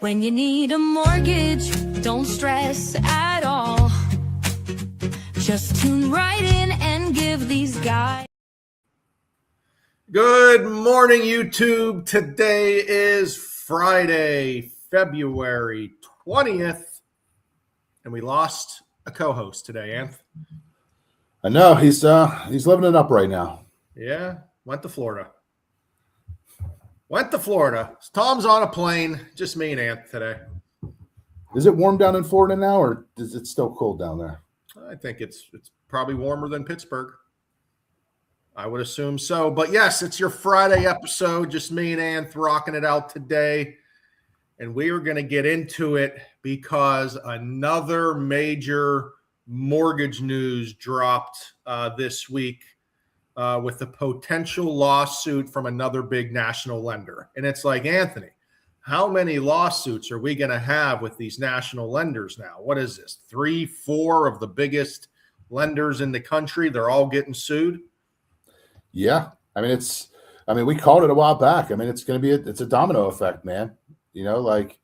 When you need a mortgage, don't stress at all. Just tune right in and give these guys. Good morning, YouTube. Today is Friday, February 20th, and we lost a co-host today, Anth. I know he's living it up right now. Yeah, went to Florida. Tom's on a plane, just me and Anth today. Is it warm down in Florida now, or is it still cold down there? I think it's probably warmer than Pittsburgh. I would assume so. But yes, it's your Friday episode, just me and Anth rocking it out today. And we are going to get into it because another major mortgage news dropped this week with a potential lawsuit from another big national lender. And it's like, Anthony, how many lawsuits are we going to have with these national lenders now? What is this? 3, 4 of the biggest lenders in the country? They're all getting sued. Yeah. I mean, we called it a while back. I mean, it's going to be it's a domino effect, man. You know, like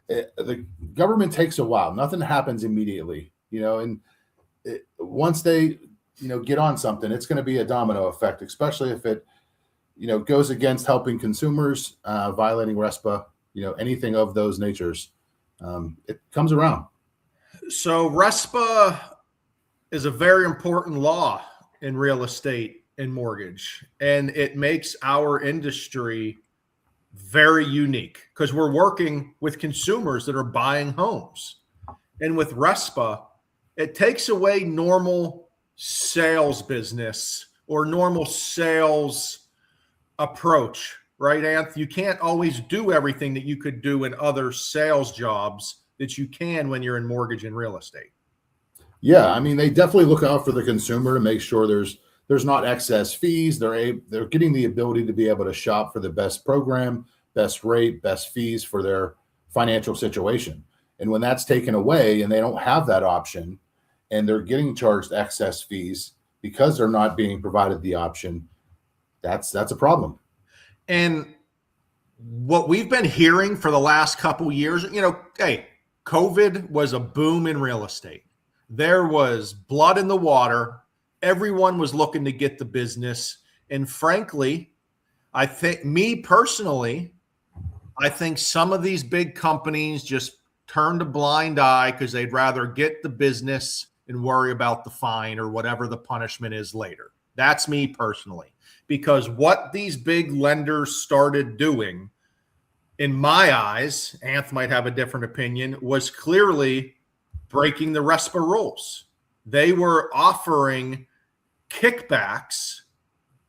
the government takes a while. Nothing happens immediately, and once they, get on something, it's going to be a domino effect, especially if it, goes against helping consumers, violating RESPA, anything of those natures. It comes around. So RESPA is a very important law in real estate and mortgage, and it makes our industry very unique because we're working with consumers that are buying homes. And with RESPA, it takes away normal sales business or normal sales approach, right, Anth? You can't always do everything that you could do in other sales jobs that you can when you're in mortgage and real estate. Yeah, I mean, they definitely look out for the consumer to make sure there's not excess fees. They're getting the ability to be able to shop for the best program, best rate, best fees for their financial situation. And when that's taken away and they don't have that option and they're getting charged excess fees because they're not being provided the option, that's a problem. And what we've been hearing for the last couple years, hey, COVID was a boom in real estate. There was blood in the water. Everyone was looking to get the business. And frankly, I think some of these big companies just turned a blind eye because they'd rather get the business and worry about the fine or whatever the punishment is later. That's me personally. Because what these big lenders started doing, in my eyes, Anth might have a different opinion, was clearly breaking the RESPA rules. They were offering kickbacks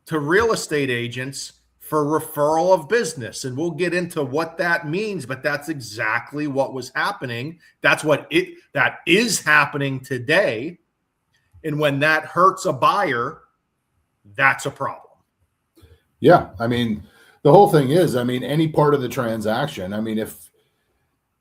to real estate agents for referral of business. And we'll get into what that means, but that's exactly what was happening. That is happening today. And when that hurts a buyer, that's a problem. Yeah. I mean, the whole thing is, any part of the transaction,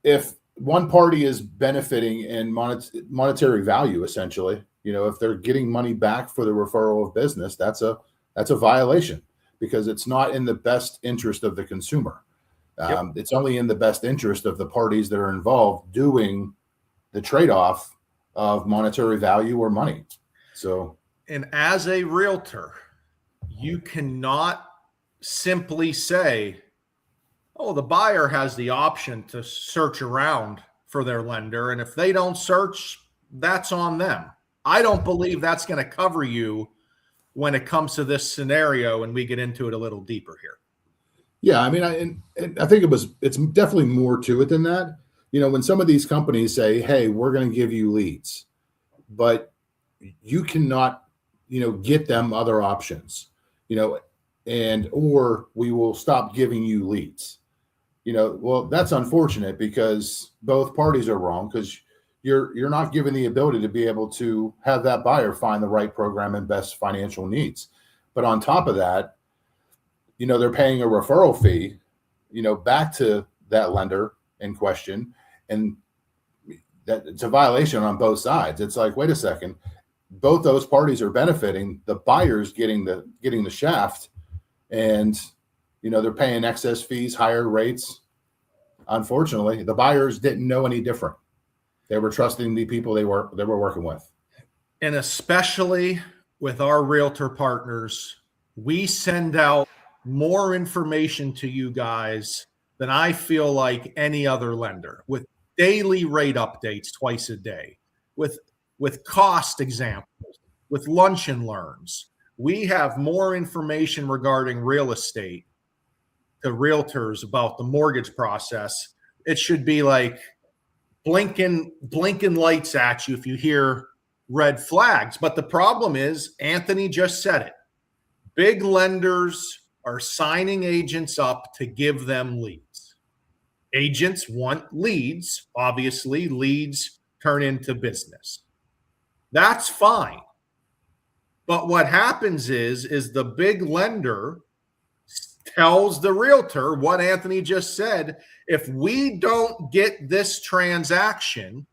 if one party is benefiting in monetary value, essentially, if they're getting money back for the referral of business, that's a violation because it's not in the best interest of the consumer. Yep. It's only in the best interest of the parties that are involved doing the trade-off of monetary value or money. So, and as a realtor, you cannot simply say, oh, the buyer has the option to search around for their lender. And if they don't search, that's on them. I don't believe that's going to cover you when it comes to this scenario. And we get into it a little deeper here. Yeah. I think it's definitely more to it than that. When some of these companies say, hey, we're going to give you leads, but you cannot, get them other options, or we will stop giving you leads. Well, that's unfortunate because both parties are wrong because you're not given the ability to be able to have that buyer find the right program and best financial needs. But on top of that, they're paying a referral fee, back to that lender in question. And that it's a violation on both sides. It's like, wait a second, both those parties are benefiting. The buyer's getting the shaft, and they're paying excess fees, higher rates. unfortunately, the buyers didn't know any different. They were trusting the people they were working with. And especially with our realtor partners, we send out more information to you guys than I feel like any other lender, with daily rate updates twice a day, with cost examples, with lunch and learns. We have more information regarding real estate to realtors about the mortgage process. It should be like blinking lights at you if you hear red flags. But the problem is, Anthony just said it. Big lenders are signing agents up to give them leads. Agents want leads. Obviously, leads turn into business. That's fine. But what happens is the big lender tells the realtor what Anthony just said. If we don't get this transaction,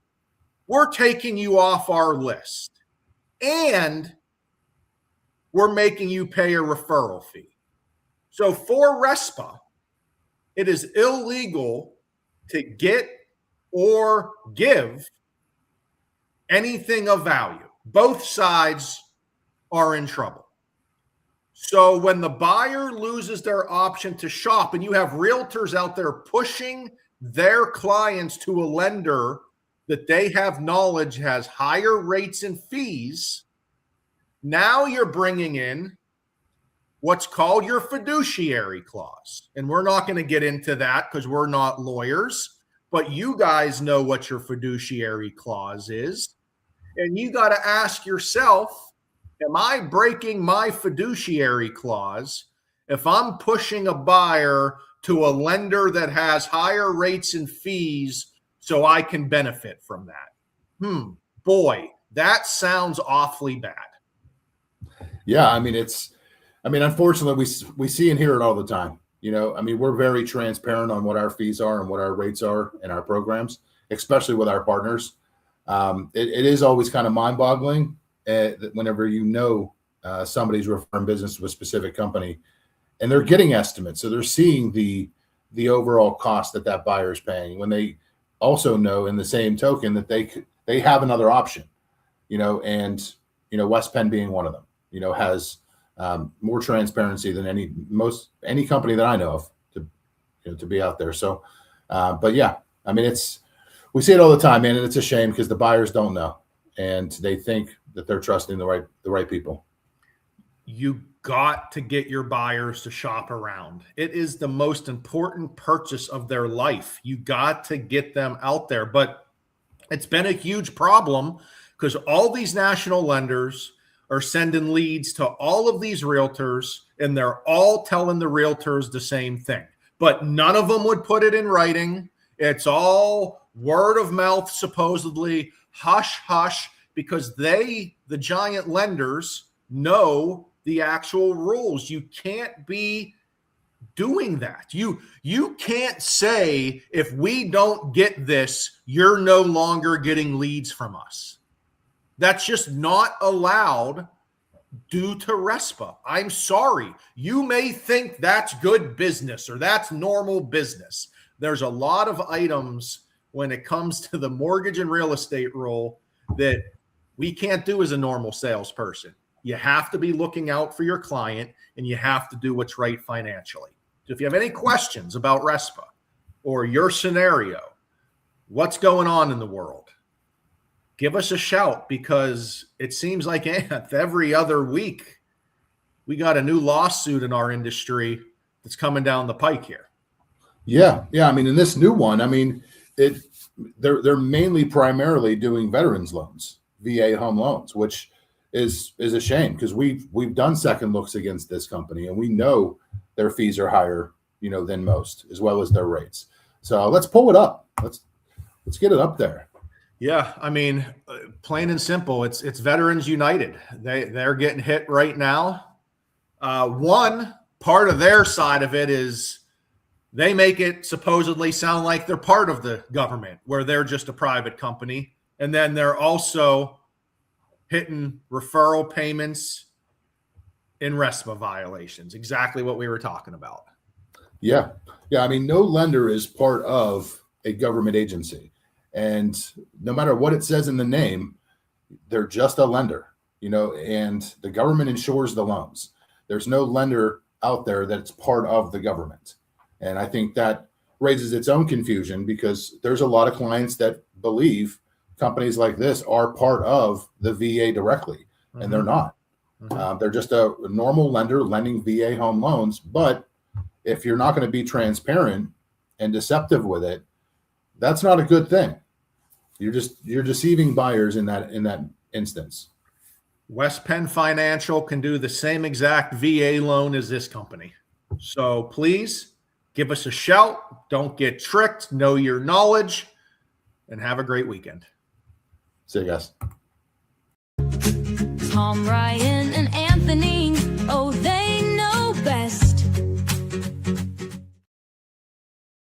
we're taking you off our list. And we're making you pay a referral fee. So for RESPA, it is illegal to get or give anything of value. Both sides are in trouble. So when the buyer loses their option to shop, and you have realtors out there pushing their clients to a lender that they have knowledge has higher rates and fees, now you're bringing in what's called your fiduciary clause. And we're not going to get into that because we're not lawyers, but you guys know what your fiduciary clause is. And you got to ask yourself, am I breaking my fiduciary clause if I'm pushing a buyer to a lender that has higher rates and fees so I can benefit from that? Boy, that sounds awfully bad. Yeah, I mean, unfortunately, we see and hear it all the time. We're very transparent on what our fees are and what our rates are in our programs, especially with our partners. It is always kind of mind-boggling whenever somebody's referring business to a specific company, and they're getting estimates, so they're seeing the overall cost that buyer is paying, when they also know in the same token that they have another option, and West Penn being one of them, has more transparency than any company that I know of to be out there. So, but yeah, we see it all the time, man, and it's a shame because the buyers don't know, and they think that they're trusting the right people. You got to get your buyers to shop around. It is the most important purchase of their life. You got to get them out there, but it's been a huge problem because all these national lenders are sending leads to all of these realtors, and they're all telling the realtors the same thing, but none of them would put it in writing. It's all word of mouth, supposedly hush, hush, because the giant lenders, know the actual rules. You can't be doing that. You can't say, if we don't get this, you're no longer getting leads from us. That's just not allowed due to RESPA. I'm sorry. You may think that's good business or that's normal business. There's a lot of items when it comes to the mortgage and real estate rule that we can't do as a normal salesperson. You have to be looking out for your client, and you have to do what's right financially. So if you have any questions about RESPA or your scenario, what's going on in the world, give us a shout, because it seems like every other week we got a new lawsuit in our industry that's coming down the pike here. Yeah. In this new one, they're primarily doing veterans loans, VA home loans, which is a shame because we've done second looks against this company, and we know their fees are higher, than most, as well as their rates. So let's pull it up. Let's get it up there. Yeah, plain and simple, it's Veterans United. They're getting hit right now. One part of their side of it is they make it supposedly sound like they're part of the government, where they're just a private company, and then they're also hitting referral payments in RESPA violations. Exactly what we were talking about. Yeah. Yeah. I mean, no lender is part of a government agency. And no matter what it says in the name, they're just a lender, and the government insures the loans. There's no lender out there that's part of the government. And I think that raises its own confusion because there's a lot of clients that believe companies like this are part of the VA directly, and they're not. They're just a normal lender lending VA home loans. But if you're not going to be transparent and deceptive with it, that's not a good thing. You're deceiving buyers in that instance. West Penn Financial can do the same exact VA loan as this company. So please give us a shout. Don't get tricked. Know your knowledge, and have a great weekend. See you guys. Tom, Ryan, and Anthony